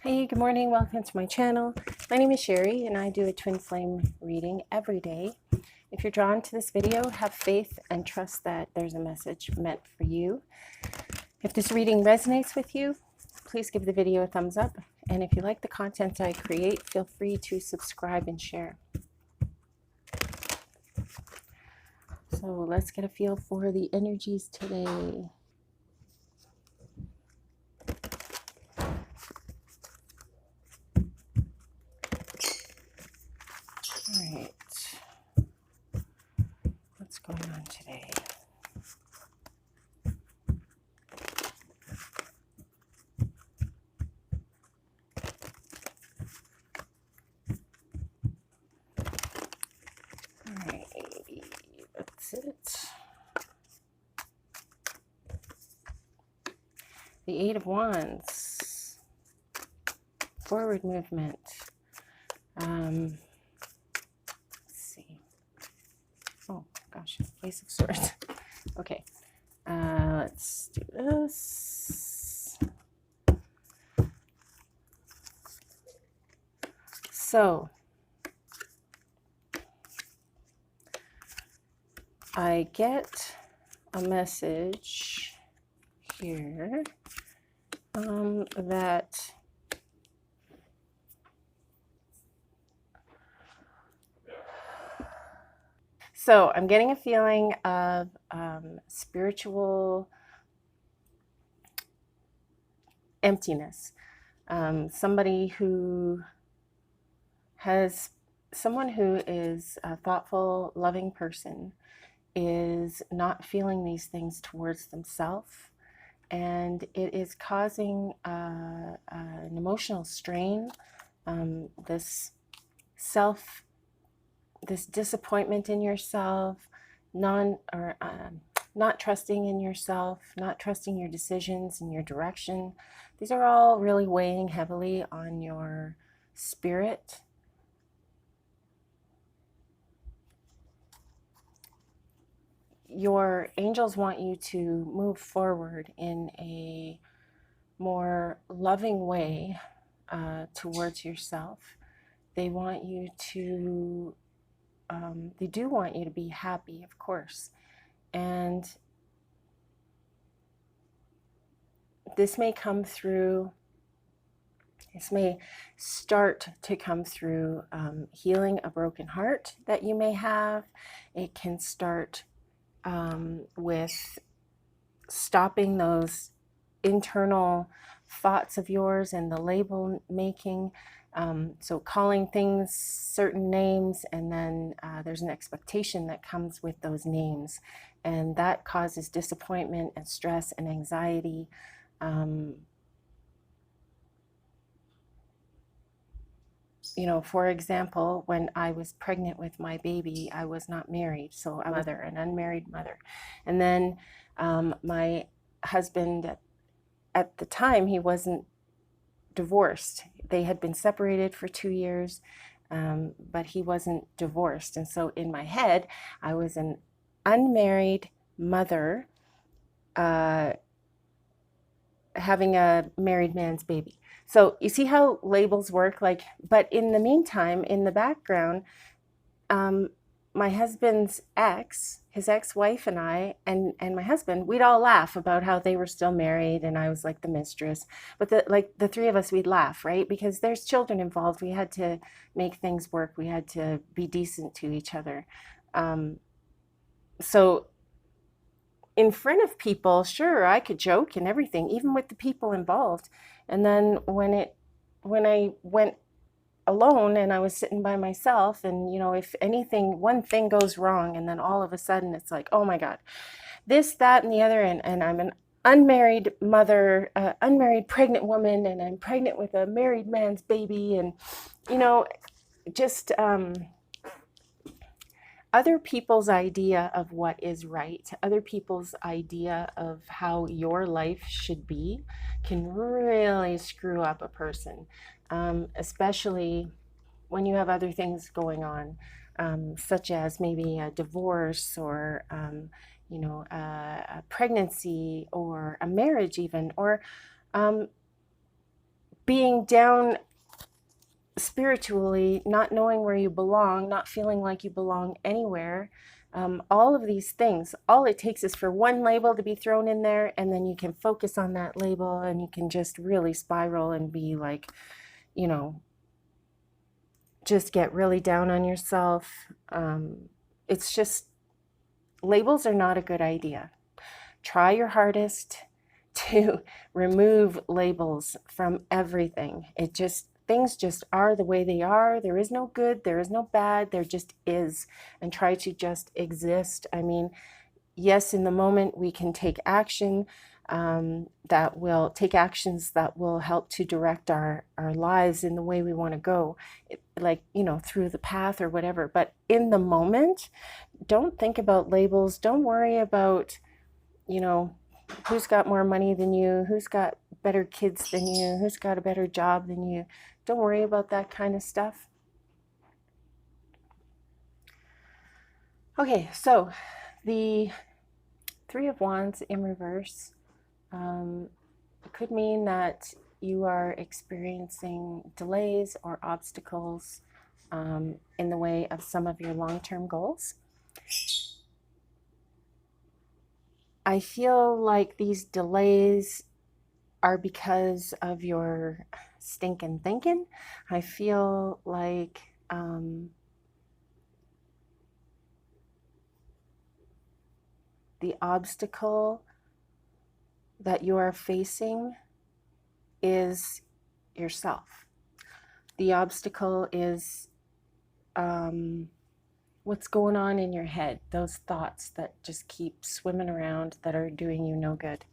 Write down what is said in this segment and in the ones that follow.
Hey, good morning. Welcome to my channel. My name is Sherry and I do a twin flame reading every day. If you're drawn to this video, have faith and trust that there's a message meant for you. If this reading resonates with you, please give the video a thumbs up. And if you like the content I create, feel free to subscribe and share. So let's get a feel for the energies today. All right. What's going on today? All right. That's it. The Eight of Wands. Forward movement. Let's see. Oh gosh, Ace of Swords. Okay, let's do this. So I get a message here that so I'm getting a feeling of spiritual emptiness. Someone who is a thoughtful, loving person is not feeling these things towards themselves, and it is causing an emotional strain. This disappointment in yourself, not trusting in yourself, not trusting your decisions and your direction. These are all really weighing heavily on your spirit. Your angels want you to move forward in a more loving way towards yourself. They want you to they do want you to be happy, of course. And this may start to come through healing a broken heart that you may have. It can start with stopping those internal thoughts of yours and the label making. So calling things certain names, and then there's an expectation that comes with those names, and that causes disappointment and stress and anxiety. For example, when I was pregnant with my baby, I was not married, so I was an unmarried mother. And then my husband, at the time, he wasn't divorced. They had been separated for 2 years, but he wasn't divorced. And so in my head, I was an unmarried mother having a married man's baby. So you see how labels work, but in the meantime, in the background, my husband's his ex-wife and I, and my husband, we'd all laugh about how they were still married and I was like the mistress. But the three of us, we'd laugh, right? Because there's children involved. We had to make things work. We had to be decent to each other. So in front of people, sure, I could joke and everything, even with the people involved. And then when I went alone and I was sitting by myself, and if anything, one thing goes wrong, and then all of a sudden it's like, oh my God, this, that, and the other, and I'm an unmarried mother, unmarried pregnant woman, and I'm pregnant with a married man's baby, and just other people's idea of what is right, other people's idea of how your life should be, can really screw up a person, especially when you have other things going on, such as maybe a divorce, or a pregnancy, or a marriage even, or being down spiritually, not knowing where you belong, not feeling like you belong anywhere. All of these things, all it takes is for one label to be thrown in there, and then you can focus on that label and you can just really spiral and be like, you know, just get really down on yourself. It's just, labels are not a good idea. Try your hardest to remove labels from everything. Things just are the way they are. There is no good, there is no bad, there just is. And try to just exist. I mean, yes, in the moment we can take action actions that will help to direct our lives in the way we want to go, like, you know, through the path or whatever. But in the moment, don't think about labels. Don't worry about, you know, who's got more money than you, who's got better kids than you, who's got a better job than you. Don't worry about that kind of stuff. Okay, so the Three of Wands in reverse could mean that you are experiencing delays or obstacles in the way of some of your long-term goals. I feel like these delays are because of your stinking thinking. I feel like the obstacle that you are facing is yourself. The obstacle is what's going on in your head, those thoughts that just keep swimming around that are doing you no good.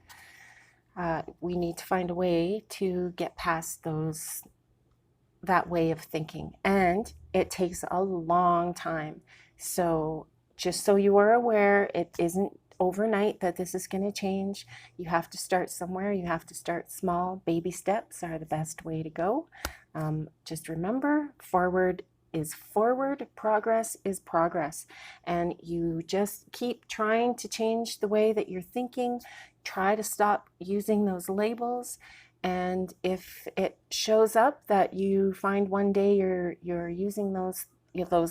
We need to find a way to get past that way of thinking, and it takes a long time. So just so you are aware, it isn't overnight that this is going to change. You have to start somewhere. You have to start small. Baby steps are the best way to go. Just remember, forward is forward, progress is progress, and you just keep trying to change the way that you're thinking. Try to stop using those labels. And if it shows up that you find one day you're using those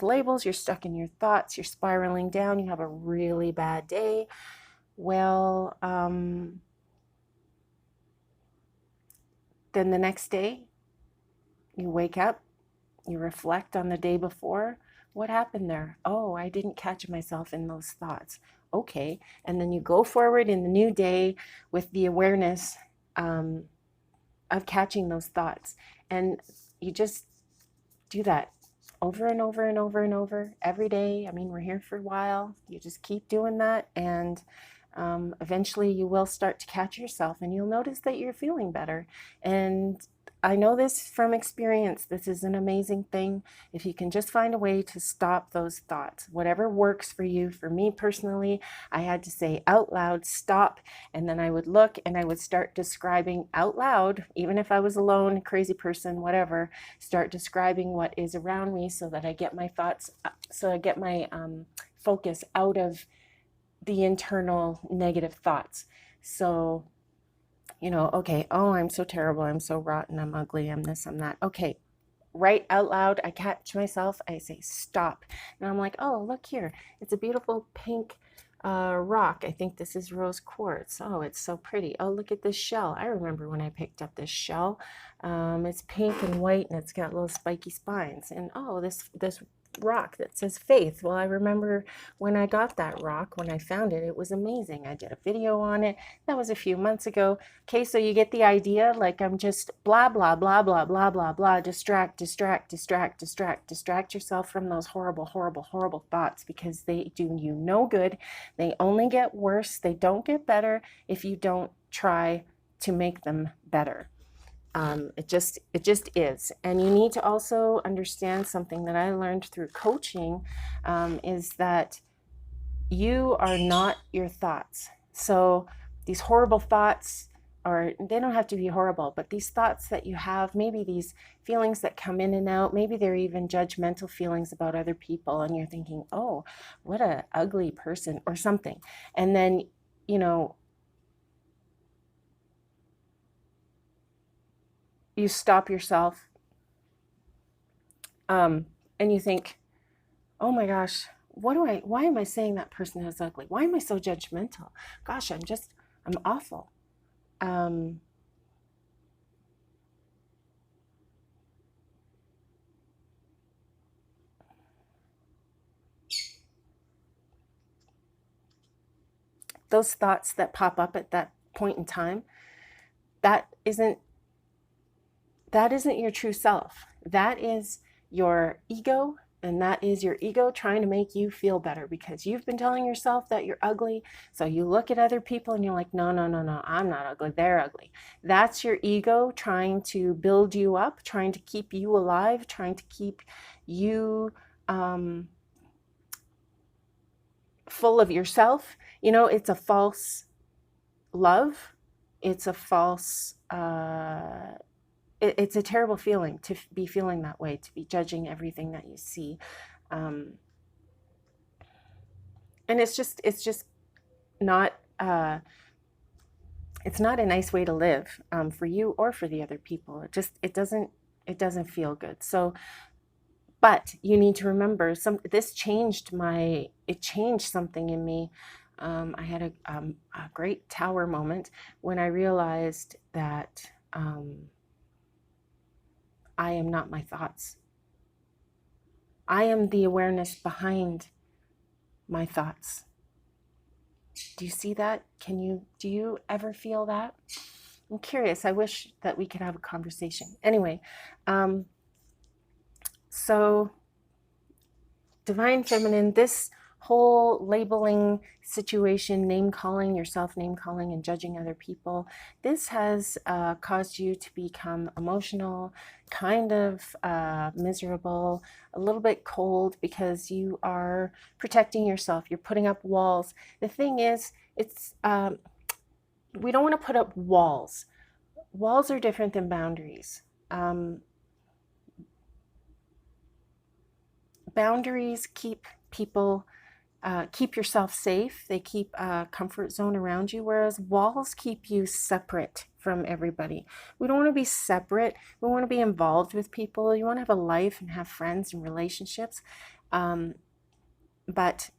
labels, you're stuck in your thoughts, you're spiraling down, you have a really bad day, well, then the next day you wake up, you reflect on the day before. What happened there? Oh, I didn't catch myself in those thoughts. Okay. And then you go forward in the new day with the awareness of catching those thoughts. And you just do that over and over and over and over every day. I mean, we're here for a while. You just keep doing that, and eventually you will start to catch yourself, and you'll notice that you're feeling better. And I know this from experience. This is an amazing thing. If you can just find a way to stop those thoughts, whatever works for you. For me personally, I had to say out loud, stop. And then I would look and I would start describing out loud, even if I was alone, crazy person, whatever, start describing what is around me so that I get my thoughts, so I get my focus out of the internal negative thoughts. So, you know, okay, oh, I'm so terrible, I'm so rotten, I'm ugly, I'm this, I'm that. Okay, right out loud, I catch myself, I say stop. And I'm like, oh, look here, it's a beautiful pink rock. I think this is rose quartz. Oh, it's so pretty. Oh, look at this shell. I remember when I picked up this shell. It's pink and white, and it's got little spiky spines. And oh, this rock that says faith. Well, I remember when I got that rock, when I found it, it was amazing. I did a video on it. That was a few months ago. Okay, so you get the idea. Like, I'm just blah, blah, blah, blah, blah, blah, blah. Distract yourself from those horrible, horrible, horrible thoughts, because they do you no good. They only get worse. They don't get better if you don't try to make them better. It just is. And you need to also understand something that I learned through coaching, is that you are not your thoughts. So these horrible thoughts, or they don't have to be horrible, but these thoughts that you have, maybe these feelings that come in and out, maybe they're even judgmental feelings about other people, and you're thinking, oh, what a ugly person or something. And then, you know, you stop yourself, and you think, oh my gosh, why am I saying that person is ugly? Why am I so judgmental? Gosh, I'm awful. Those thoughts that pop up at that point in time, that isn't your true self. That is your ego, and that is your ego trying to make you feel better because you've been telling yourself that you're ugly. So you look at other people and you're like, no, no, no, no, I'm not ugly. They're ugly. That's your ego trying to build you up, trying to keep you alive, trying to keep you full of yourself. You know, it's a false love. It's a false it's a terrible feeling to be feeling that way, to be judging everything that you see. And it's just not it's not a nice way to live, for you or for the other people. It doesn't feel good. So, but you need to remember, it changed something in me. I had a great tower moment when I realized that I am not my thoughts. I am the awareness behind my thoughts. Do you see that? Do you ever feel that? I'm curious. I wish that we could have a conversation. Anyway, so Divine Feminine, this whole labeling situation, name calling yourself, name calling and judging other people, this has caused you to become emotional, kind of miserable, a little bit cold because you are protecting yourself. You're putting up walls. The thing is, we don't want to put up walls. Walls are different than boundaries. Boundaries keep people, keep yourself safe. They keep a comfort zone around you, whereas walls keep you separate from everybody. We don't want to be separate. We want to be involved with people. You want to have a life and have friends and relationships. But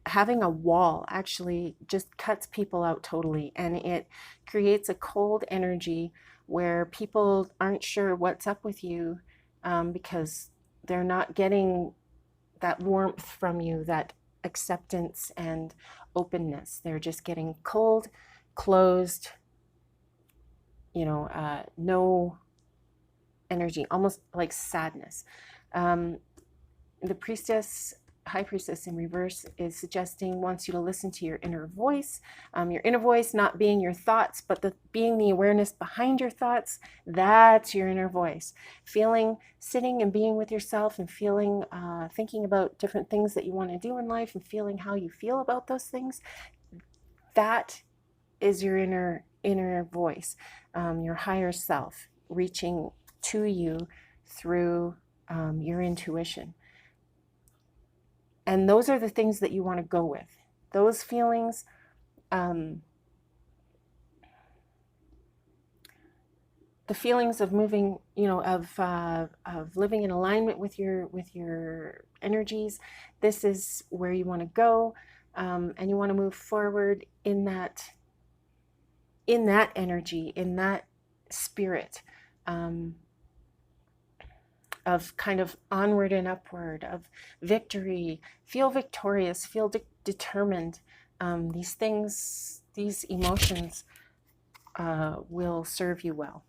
having a wall actually just cuts people out totally, and it creates a cold energy where people aren't sure what's up with you, because they're not getting that warmth from you, that acceptance and openness. They're just getting cold, closed, no energy, almost like sadness. The high priestess in reverse is wants you to listen to your inner voice. Your inner voice not being your thoughts, but being the awareness behind your thoughts. That's your inner voice. Sitting and being with yourself and feeling, thinking about different things that you want to do in life and feeling how you feel about those things. That is your inner voice, your higher self reaching to you through your intuition. And those are the things that you want to go with. Those feelings, the feelings of moving, of living in alignment with your energies. This is where you want to go, and you want to move forward in that energy, in that spirit. Of kind of onward and upward, of victory. Feel victorious, feel determined. These emotions will serve you well.